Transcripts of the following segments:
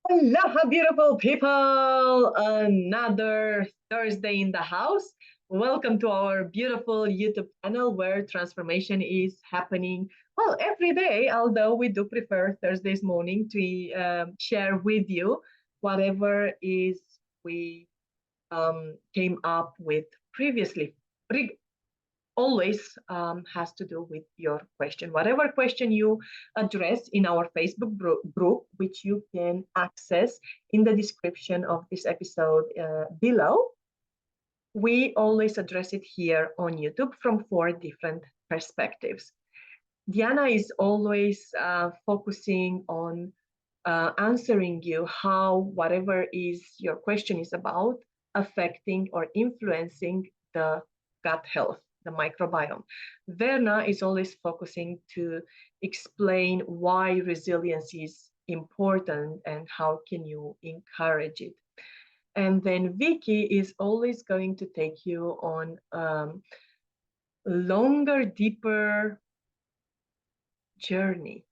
Hello, beautiful people! Another Thursday in the house. Welcome to our beautiful YouTube channel where transformation is happening. Well, every day, although we do prefer Thursdays morning to share with you whatever is we came up with previously always has to do with your question. Whatever question you address in our Facebook group, which you can access in the description of this episode below, we always address it here on YouTube from 4 different perspectives. Diana is always focusing on answering you how whatever is your question is about affecting or influencing the gut health, the microbiome. Verna is always focusing to explain why resilience is important and how can you encourage it. And then Vikki is always going to take you on longer, deeper journey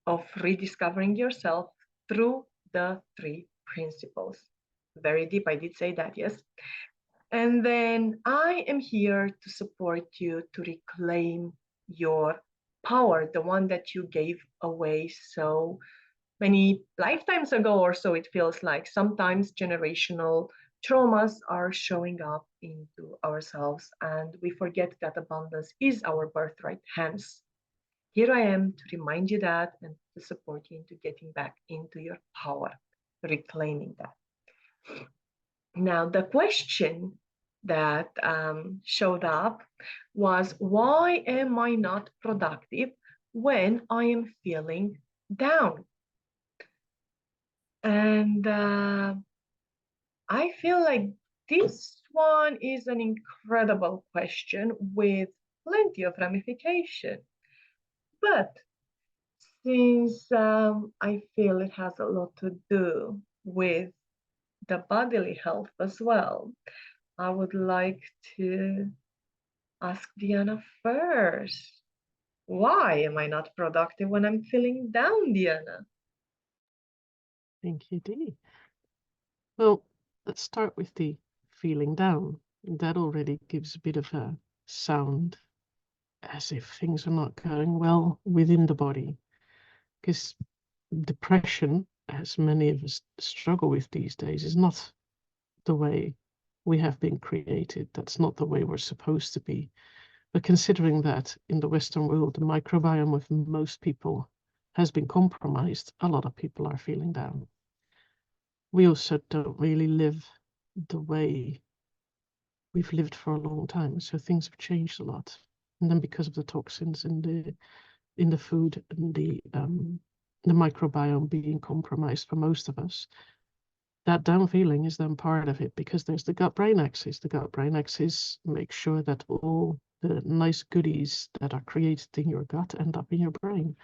of rediscovering yourself through the 3 principles. Very deep, I did say that, yes. And then I am here to support you to reclaim your power, the one that you gave away so many lifetimes ago, or so it feels like. Sometimes generational traumas are showing up into ourselves, and we forget that abundance is our birthright. Hence, here I am to remind you that and to support you into getting back into your power, reclaiming that. Now, the question that showed up was, why am I not productive when I am feeling down? And I feel like this one is an incredible question with plenty of ramification. But since I feel it has a lot to do with the bodily health as well, I would like to ask Diana first. Why am I not productive when I'm feeling down, Diana? Thank you, Dee. Well, let's start with the feeling down. That already gives a bit of a sound as if things are not going well within the body. Because depression, as many of us struggle with these days, is not the way we have been created. That's not the way we're supposed to be. But considering that in the Western world, the microbiome of most people has been compromised, a lot of people are feeling down. We also don't really live the way we've lived for a long time, so things have changed a lot. And then because of the toxins in the food and the microbiome being compromised for most of us, that down feeling is then part of it, because there's the gut-brain axis. The gut-brain axis makes sure that all the nice goodies that are created in your gut end up in your brain.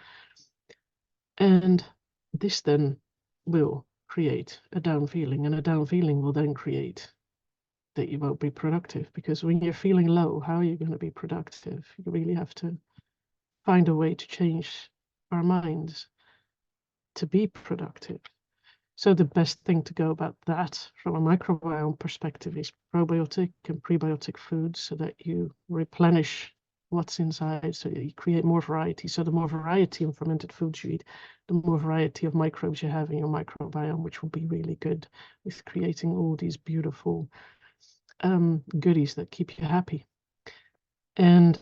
And this then will create a down feeling, and a down feeling will then create that you won't be productive, because when you're feeling low, how are you going to be productive? You really have to find a way to change our minds to be productive. So the best thing to go about that from a microbiome perspective is probiotic and prebiotic foods, so that you replenish what's inside, so you create more variety. So the more variety in fermented foods you eat, the more variety of microbes you have in your microbiome, which will be really good with creating all these beautiful goodies that keep you happy. And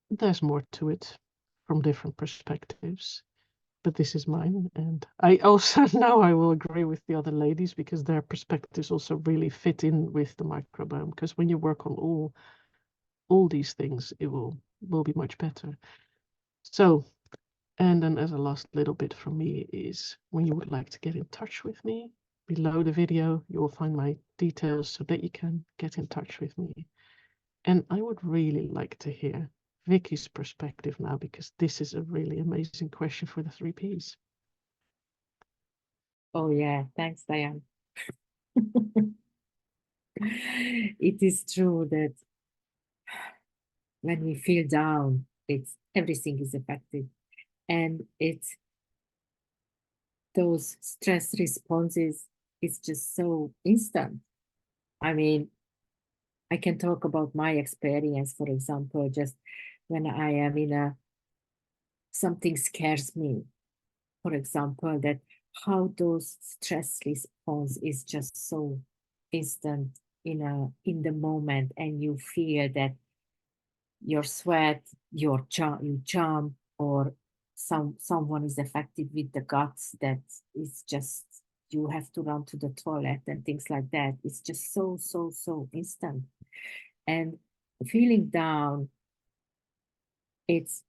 there's more to it from different perspectives, but this is mine. And I also now I will agree with the other ladies, because their perspectives also really fit in with the microbiome, because when you work on all these things, it will be much better. So, and then as a last little bit from me is, when you would like to get in touch with me, below the video you will find my details so that you can get in touch with me. And I would really like to hear Vikki's perspective now, because this is a really amazing question for the 3 Ps. Oh yeah, thanks, Diane. It is true that when we feel down, it's everything is affected, and it's those stress responses is just so instant. I mean, I can talk about my experience, for example, just when I am in a, something scares me, for example, that how those stress response is just so instant in the moment, and you feel that your sweat, you jump, or someone is affected with the guts, that is just you have to run to the toilet and things like that. It's just so instant. And feeling down, it's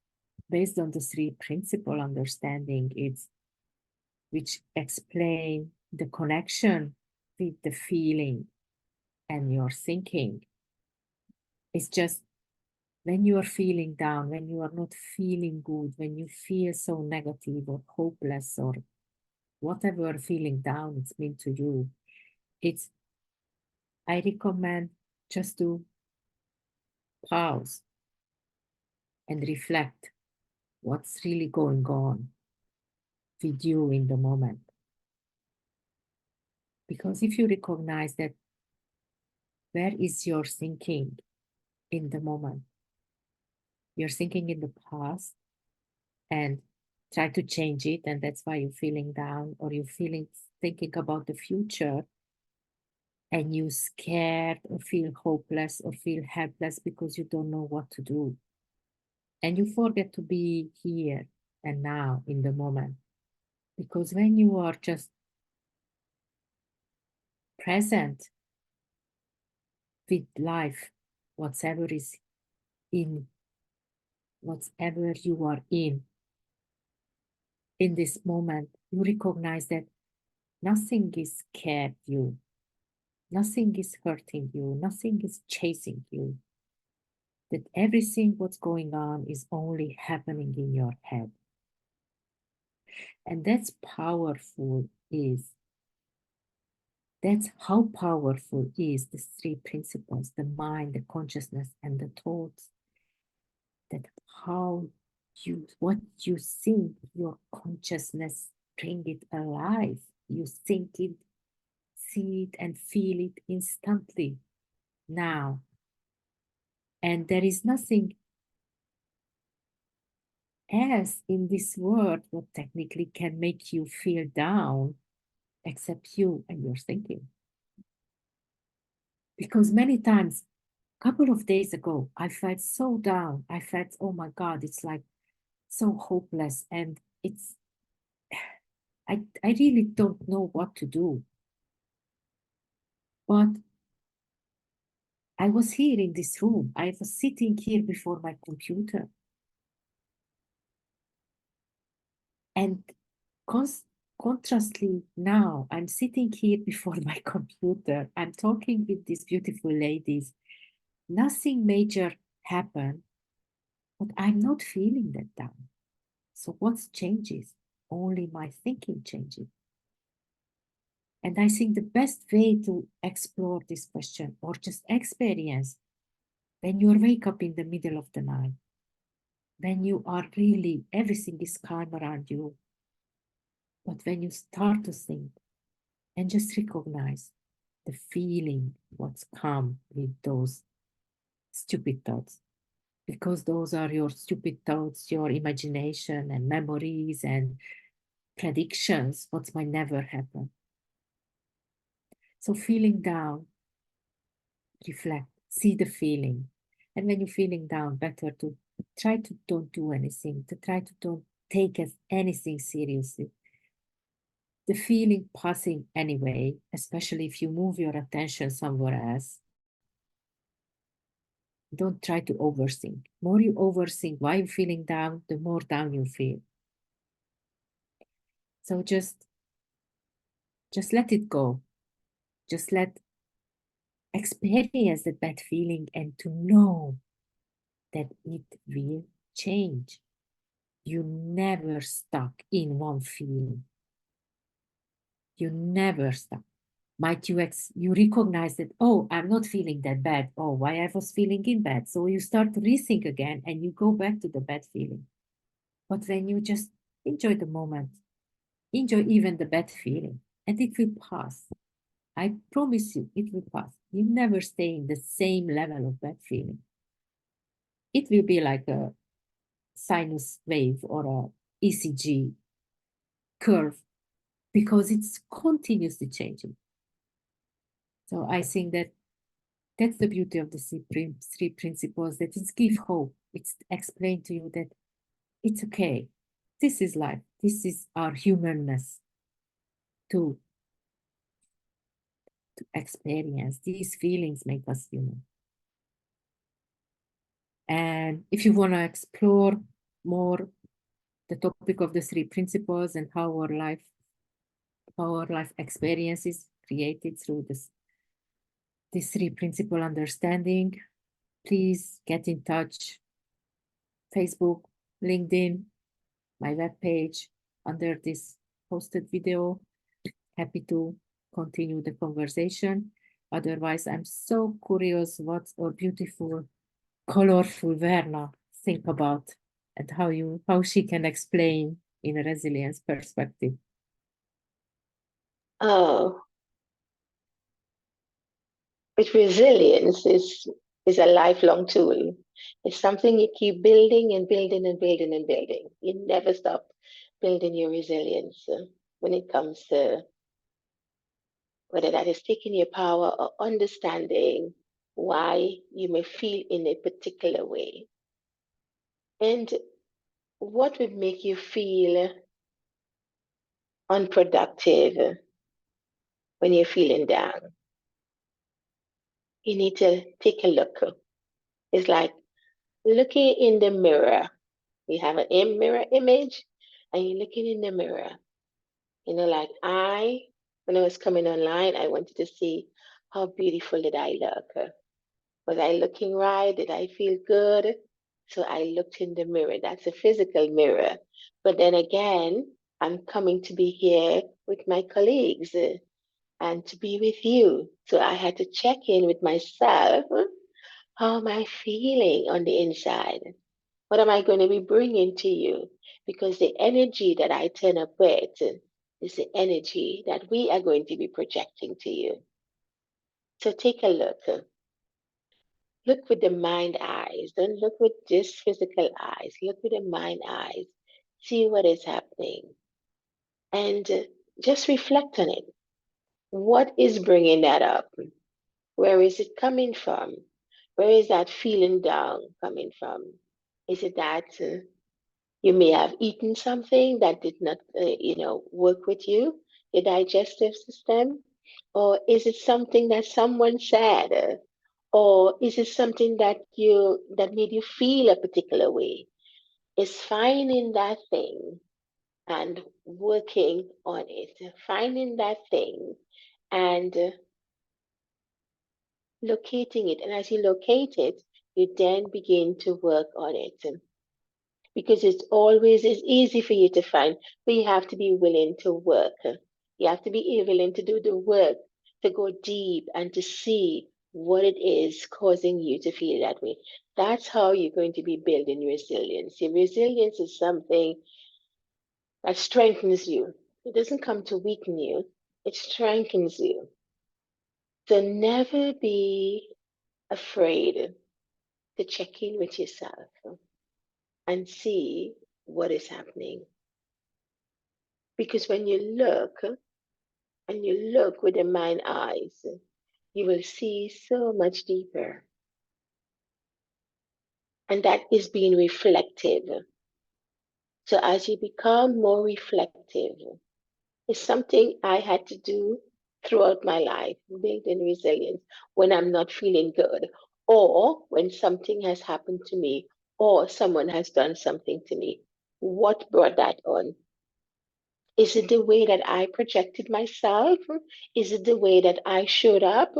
based on the three principle understanding, it's which explain the connection with the feeling and your thinking. It's just when you are feeling down, when you are not feeling good, when you feel so negative or hopeless or whatever feeling down it's mean to you, it's, I recommend just to pause and reflect what's really going on with you in the moment. Because if you recognize that, where is your thinking in the moment? You're thinking in the past and try to change it, and that's why you're feeling down, or you're thinking about the future and you scared or feel hopeless or feel helpless because you don't know what to do. And you forget to be here and now in the moment. Because when you are just present with life, whatever is in, whatever you are in this moment, you recognize that nothing is scared you, nothing is hurting you, nothing is chasing you. That everything what's going on is only happening in your head. And that's powerful is, that's how powerful is the three principles, the mind, the consciousness, and the thoughts. That how you, what you think, your consciousness bring it alive. You think it, see it, and feel it instantly now. And there is nothing else in this world what technically can make you feel down except you and your thinking. Because many times, a couple of days ago, I felt so down. I felt, oh my God, it's like so hopeless. And it's, I really don't know what to do. But I was here in this room. I was sitting here before my computer. And contrastly, now I'm sitting here before my computer. I'm talking with these beautiful ladies. Nothing major happened, but I'm not feeling that down. So what changes? Only my thinking changes. And I think the best way to explore this question, or just experience, when you wake up in the middle of the night, when you are really, everything is calm around you, but when you start to think and just recognize the feeling, what's come with those stupid thoughts, because those are your stupid thoughts, your imagination and memories and predictions, what might never happen. So feeling down, reflect, see the feeling. And when you're feeling down, better to try to don't do anything, to try to don't take anything seriously. The feeling passing anyway, especially if you move your attention somewhere else. Don't try to overthink. More you overthink why you're feeling down, the more down you feel. So just let it go. Just experience that bad feeling and to know that it will change. You never stuck in one feeling. You never stuck. Might you recognize that, oh, I'm not feeling that bad. Oh, why I was feeling in bad. So you start to rethink again and you go back to the bad feeling. But when you just enjoy the moment, Enjoy even the bad feeling, and it will pass. I promise you, it will pass. You never stay in the same level of bad feeling. It will be like a sinus wave or a ECG curve because it's continuously changing. So I think that that's the beauty of the three principles, that it's give hope. It's explain to you that it's okay. This is life. This is our humanness to experience. These feelings make us human. And if you want to explore more the topic of the three principles and how our life experience is created through this three principle understanding, please get in touch. Facebook, LinkedIn, my webpage under this posted video. Happy to continue the conversation. Otherwise, I'm so curious what our beautiful, colorful Verna think about and how she can explain in a resilience perspective. Oh, but resilience is a lifelong tool. It's something you keep building and building and building and building. You never stop building your resilience when it comes to whether that is taking your power or understanding why you may feel in a particular way. And what would make you feel unproductive when you're feeling down? You need to take a look. It's like looking in the mirror. You have an mirror image and you're looking in the mirror. You know, like when I was coming online, I wanted to see how beautiful did I look. Was I looking right? Did I feel good? So I looked in the mirror. That's a physical mirror. But then again, I'm coming to be here with my colleagues and to be with you. So I had to check in with myself. How am I feeling on the inside? What am I going to be bringing to you? Because the energy that I turn up with is the energy that we are going to be projecting to you. So take a look. Look with the mind eyes. Don't look with just physical eyes. Look with the mind eyes. See what is happening. And just reflect on it. What is bringing that up? Where is it coming from? Where is that feeling down coming from? Is it that you may have eaten something that did not, work with you, your digestive system? Or is it something that someone said? Or is it something that made you feel a particular way? Is finding that thing and working on it, finding that thing and locating it. And as you locate it, you then begin to work on it. Because it's easy for you to find, but you have to be willing to work. You have to be willing to do the work, to go deep and to see what it is causing you to feel that way. That's how you're going to be building resilience. Your resilience is something that strengthens you. It doesn't come to weaken you, it strengthens you. So never be afraid to check in with yourself and see what is happening. Because when you look and you look with the mind eyes, you will see so much deeper. And that is being reflective. So as you become more reflective, it's something I had to do throughout my life, building resilience when I'm not feeling good, or when something has happened to me, or someone has done something to me. What brought that on? Is it the way that I projected myself? Is it the way that I showed up?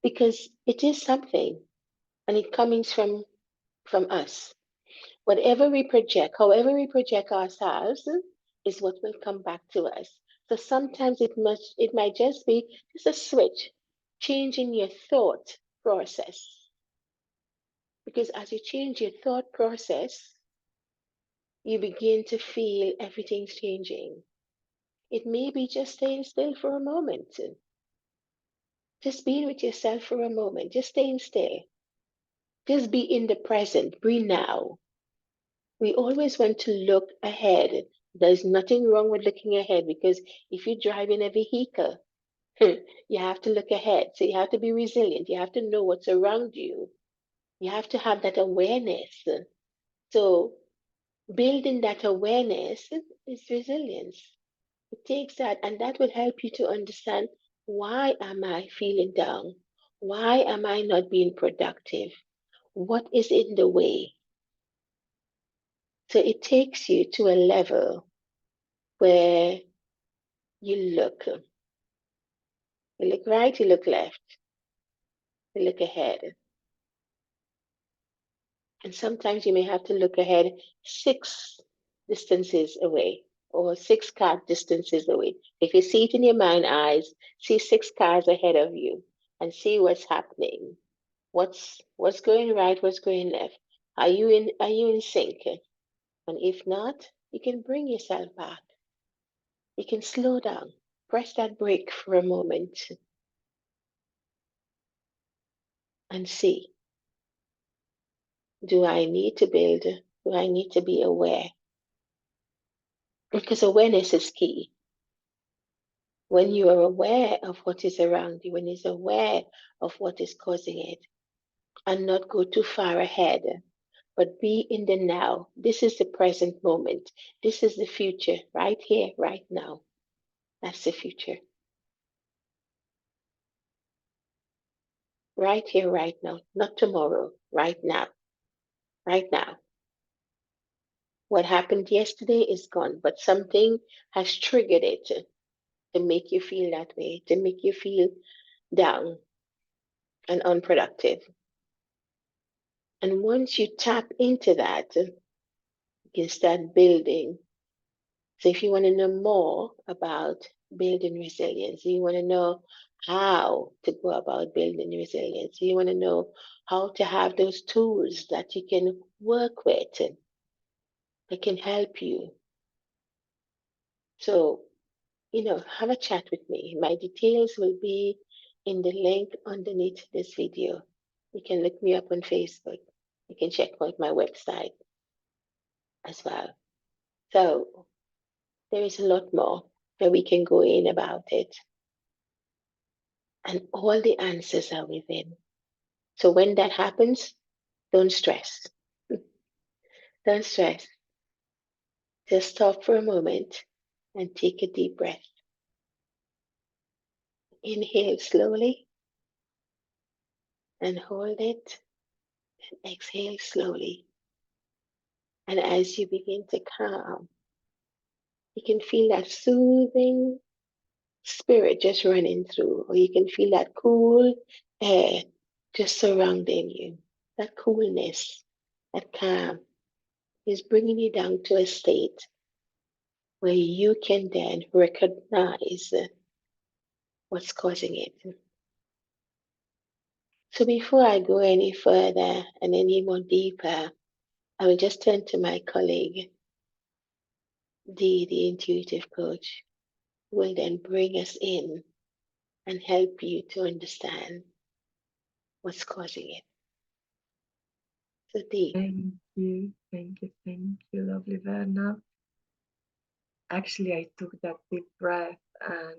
Because it is something, and it comes from us. Whatever we project, however we project ourselves, is what will come back to us. So sometimes it might just be just a switch, changing your thought process. Because as you change your thought process, you begin to feel everything's changing. It may be just staying still for a moment. Just being with yourself for a moment, just staying still. Just be in the present, be now. We always want to look ahead. There's nothing wrong with looking ahead, because if you drive in a vehicle, you have to look ahead. So you have to be resilient. You have to know what's around you. You have to have that awareness. So building that awareness is resilience. It takes that, and that will help you to understand, why am I feeling down? Why am I not being productive? What is in the way? So it takes you to a level where you look right, you look left, you look ahead. And sometimes you may have to look ahead 6 distances away, or 6 car distances away. If you see it in your mind eyes, see 6 cars ahead of you and see what's happening. What's going right, what's going left? Are you in sync? And if not, you can bring yourself back. You can slow down. Press that brake for a moment and see, do I need to build? Do I need to be aware? Because awareness is key. When you are aware of what is around you, when you're aware of what is causing it, and not go too far ahead, but be in the now. This is the present moment. This is the future, right here, right now. That's the future. Right here, right now. Not tomorrow, right now. Right now. What happened yesterday is gone, but something has triggered it to make you feel that way, to make you feel down and unproductive. And once you tap into that, you can start building. So if you want to know more about building resilience, you want to know how to go about building resilience, you want to know how to have those tools that you can work with that can help you. So, have a chat with me. My details will be in the link underneath this video. You can look me up on Facebook. You can check out my website as well. So there is a lot more that we can go in about it. And all the answers are within. So when that happens, don't stress. Don't stress. Just stop for a moment and take a deep breath. Inhale slowly and hold it, and exhale slowly. And as you begin to calm, you can feel that soothing spirit just running through, or you can feel that cool air just surrounding you. That coolness, that calm is bringing you down to a state where you can then recognize what's causing it. So before I go any further and any more deeper, I will just turn to my colleague, Dee, the intuitive coach, who will then bring us in and help you to understand what's causing it. So Dee. Thank you, lovely Verna. Actually, I took that deep breath, and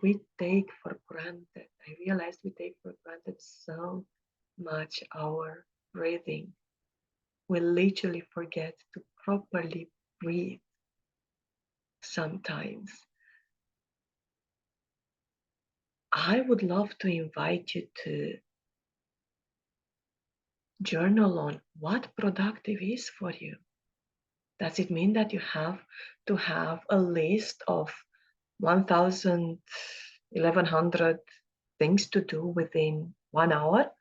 we take for granted. I realized we take for granted so much our breathing. We literally forget to properly breathe sometimes. I would love to invite you to journal on what productive is for you. Does it mean that you have to have a list of 1,000, 1,100 things to do within 1 hour?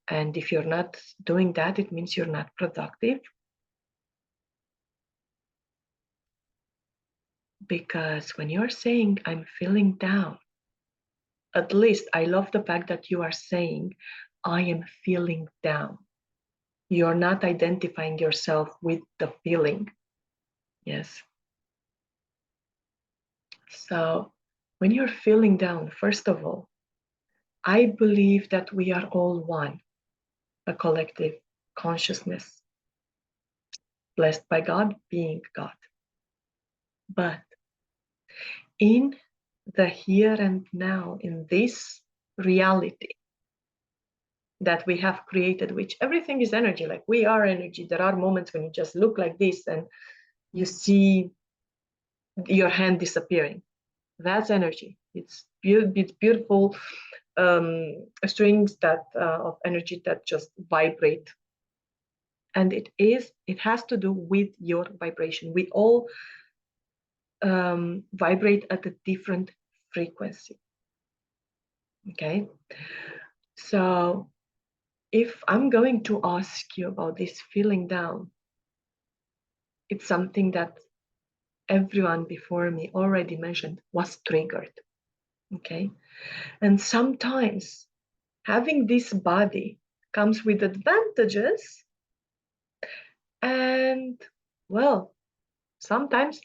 And if you're not doing that, it means you're not productive. Because when you're saying, I'm feeling down, at least I love the fact that you are saying, I am feeling down. You're not identifying yourself with the feeling. Yes. So when you're feeling down, first of all, I believe that we are all one, a collective consciousness, blessed by God, being God. But in the here and now, in this reality that we have created, which everything is energy, like we are energy. There are moments when you just look like this and you see your hand disappearing. That's energy. It's beautiful strings that of energy that just vibrate, and it has to do with your vibration. We all vibrate at a different frequency. Okay, so if I'm going to ask you about this feeling down, it's something that everyone before me already mentioned was triggered. Okay, and sometimes having this body comes with advantages, and well, sometimes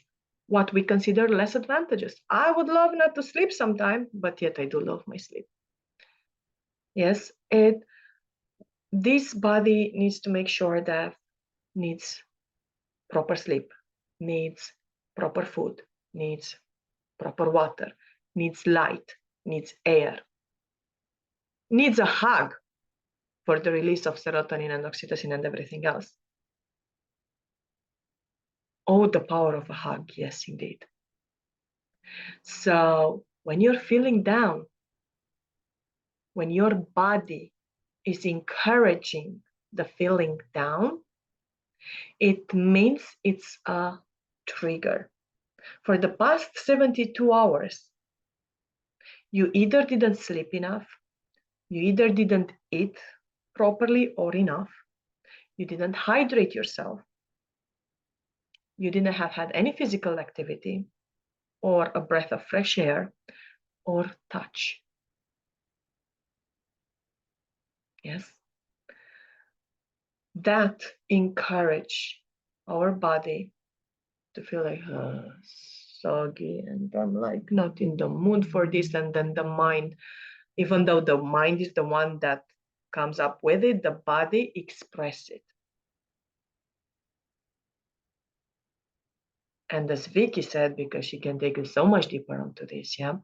what we consider less advantages. I would love not to sleep sometime, but yet I do love my sleep. Yes, this body needs to make sure that needs proper sleep, needs proper food, needs proper water, needs light, needs air, needs a hug for the release of serotonin and oxytocin and everything else. Oh, the power of a hug, yes, indeed. So when you're feeling down, when your body is encouraging the feeling down, it means it's a trigger. For the past 72 hours, you either didn't sleep enough, you either didn't eat properly or enough, you didn't hydrate yourself, you didn't have had any physical activity, or a breath of fresh air, or touch. Yes? That encourage our body to feel like soggy, and I'm like not in the mood for this. And then the mind, even though the mind is the one that comes up with it, the body expresses it. And as Vikki said, because she can take us so much deeper onto this, yeah,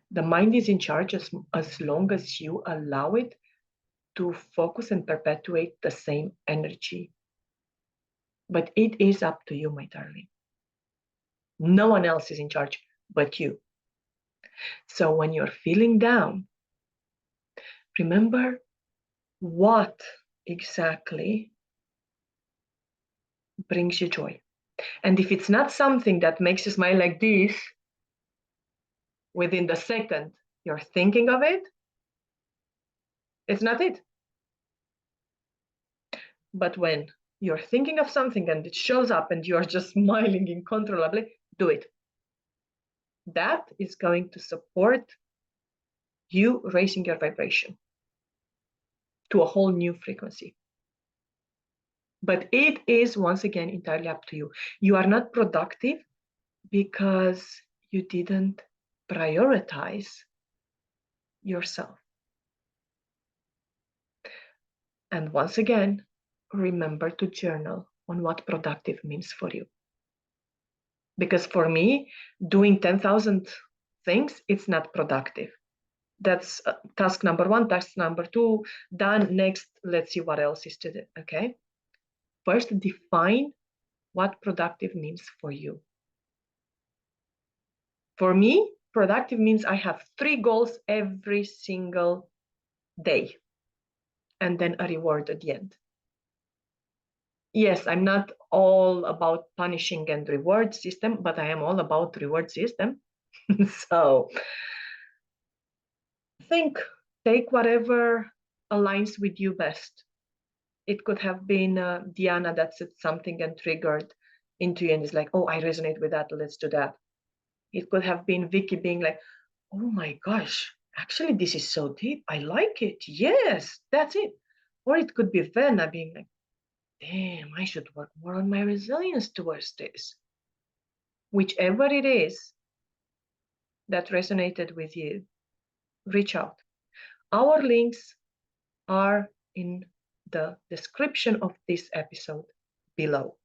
the mind is in charge as long as you allow it to focus and perpetuate the same energy. But it is up to you, my darling. No one else is in charge but you. So when you're feeling down, remember what exactly brings you joy. And if it's not something that makes you smile like this, within the second you're thinking of it, it's not it. But when you're thinking of something and it shows up and you're just smiling uncontrollably, do it. That is going to support you raising your vibration to a whole new frequency. But it is, once again, entirely up to you. You are not productive because you didn't prioritize yourself. And once again, remember to journal on what productive means for you. Because for me, doing 10,000 things, it's not productive. That's task number one, task number two, done. Next, let's see what else is to do, okay? First, define what productive means for you. For me, productive means I have 3 goals every single day, and then a reward at the end. Yes, I'm not all about punishing and reward system, but I am all about reward system. So take whatever aligns with you best. It could have been Diana that said something and triggered into you and is like, oh, I resonate with that, let's do that. It could have been Vikki being like, oh my gosh, actually, this is so deep. I like it. Yes, that's it. Or it could be Verna being like, damn, I should work more on my resilience towards this. Whichever it is that resonated with you, reach out. Our links are in the description of this episode below.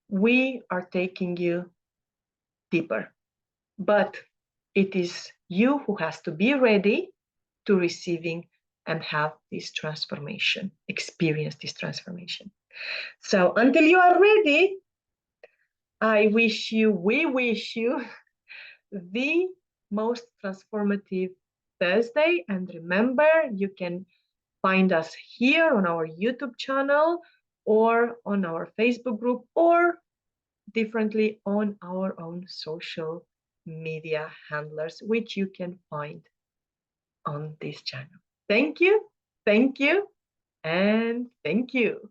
We are taking you deeper, but it is you who has to be ready to receiving and have this transformation, experience this transformation. So until you are ready, we wish you the most transformative Thursday. And remember, you can find us here on our YouTube channel or on our Facebook group or differently on our own social media handlers, which you can find on this channel. Thank you, and thank you.